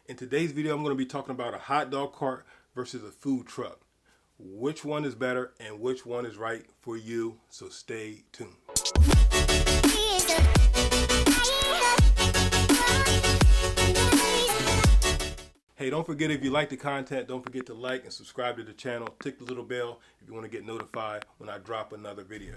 In today's video, I'm going to be talking about a hot dog cart versus a food truck. Which one is better and which one is right for you, so stay tuned. Hey, don't forget, if you like the content, don't forget to like and subscribe to the channel. Click the little bell if you want to get notified when I drop another video.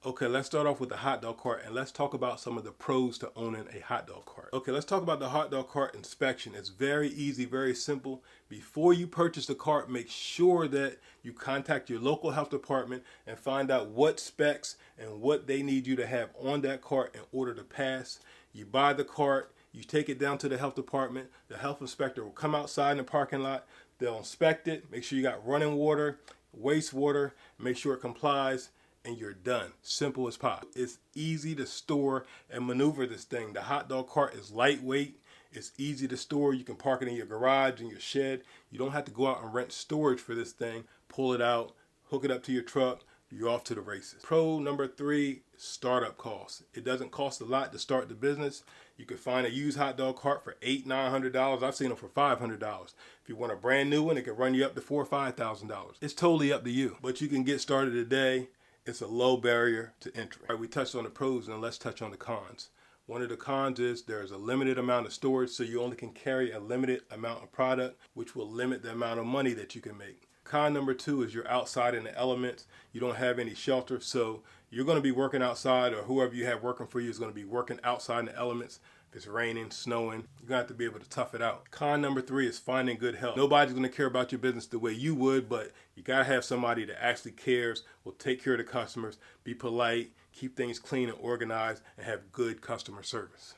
Okay, let's start off with the hot dog cart and let's talk about some of the pros to owning a hot dog cart. Okay, let's talk about the hot dog cart inspection. It's very easy, very simple. Before you purchase the cart, make sure that you contact your local health department and find out what specs and what they need you to have on that cart in order to pass. You buy the cart, you take it down to the health department. The health inspector will come outside in the parking lot. They'll inspect it, make sure you got running water, wastewater, make sure it complies, and you're done. Simple as possible. It's easy to store and maneuver this thing. The hot dog cart is lightweight. It's easy to store. You can park it in your garage, in your shed. You don't have to go out and rent storage for this thing. Pull it out, hook it up to your truck. You're off to the races. Pro number 3, startup costs. It doesn't cost a lot to start the business. You can find a used hot dog cart for $800, $900. I've seen them for $500. If you want a brand new one, it can run you up to $4,000 or $5,000. It's totally up to you, but you can get started today. It's a low barrier to entry. All right, we touched on the pros, and let's touch on the cons. One of the cons is there's a limited amount of storage, so you only can carry a limited amount of product, which will limit the amount of money that you can make. Con number 2 is you're outside in the elements. You don't have any shelter, so you're going to be working outside, or whoever you have working for you is going to be working outside in the elements. If it's raining, snowing, you're going to have to be able to tough it out. Con number 3 is finding good help. Nobody's going to care about your business the way you would, but you got to have somebody that actually cares, will take care of the customers, be polite, keep things clean and organized, and have good customer service.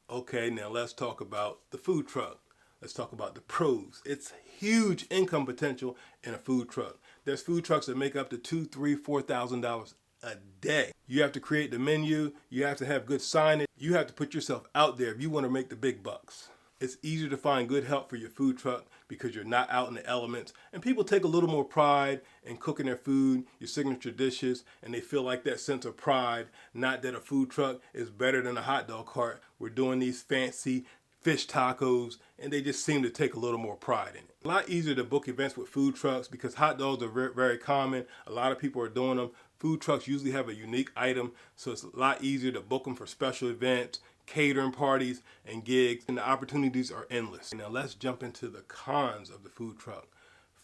Okay, now let's talk about the food truck. Let's talk about the pros. It's huge income potential in a food truck. There's food trucks that make up to $2,000, $3,000, $4,000 a day. You have to create the menu. You have to have good signage. You have to put yourself out there if you want to make the big bucks. It's easier to find good help for your food truck because you're not out in the elements, and people take a little more pride in cooking their food, your signature dishes, and they feel like that sense of pride, not that a food truck is better than a hot dog cart. We're doing these fancy fish tacos, and they just seem to take a little more pride in it. A lot easier to book events with food trucks because hot dogs are very, very common. A lot of people are doing them. Food trucks usually have a unique item, so it's a lot easier to book them for special events, catering parties, and gigs, and the opportunities are endless. Now let's jump into the cons of the food truck.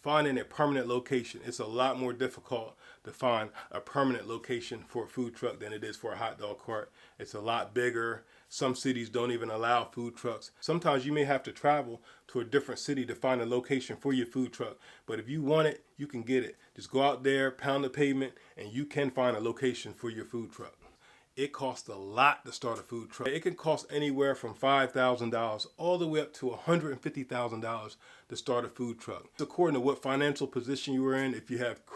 Finding a permanent location. It's a lot more difficult to find a permanent location for a food truck than it is for a hot dog cart. It's a lot bigger. Some cities don't even allow food trucks. Sometimes you may have to travel to a different city to find a location for your food truck. But if you want it, you can get it. Just go out there, pound the pavement, and you can find a location for your food truck. It costs a lot to start a food truck. It can cost anywhere from $5,000 all the way up to $150,000 to start a food truck. It's according to what financial position you are in. If you have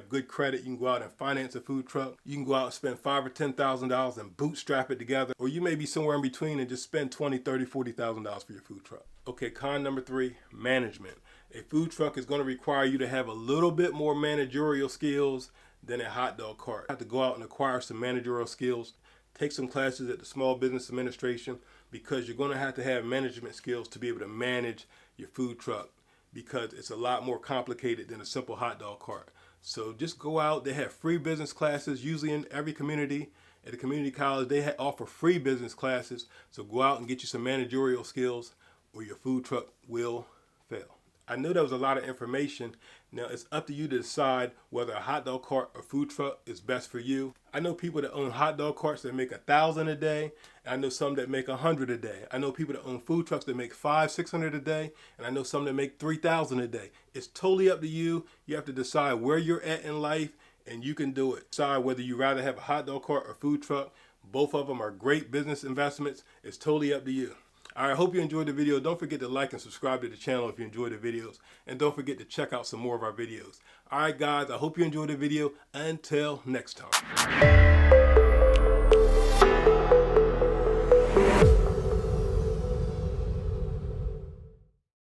good credit, you can go out and finance a food truck. You can go out and spend $5,000 or $10,000 and bootstrap it together. Or you may be somewhere in between and just spend $20,000, $30,000, $40,000 for your food truck. Okay, con number 3, management. A food truck is going to require you to have a little bit more managerial skills than a hot dog cart. You have to go out and acquire some managerial skills, take some classes at the Small Business Administration, because you're going to have management skills to be able to manage your food truck, because it's a lot more complicated than a simple hot dog cart. So just go out. They have free business classes usually in every community. At the community college, they offer free business classes. So go out and get you some managerial skills or your food truck will fail. I know that was a lot of information. Now it's up to you to decide whether a hot dog cart or food truck is best for you. I know people that own hot dog carts that make $1,000 a day, and I know some that make $100 a day. I know people that own food trucks that make $500, $600 a day, and I know some that make $3,000 a day. It's totally up to you. You have to decide where you're at in life, and you can do it. Decide whether you rather have a hot dog cart or food truck. Both of them are great business investments. It's totally up to you. All right, I hope you enjoyed the video. Don't forget to like and subscribe to the channel if you enjoyed the videos. And don't forget to check out some more of our videos. All right, guys, I hope you enjoyed the video. Until next time.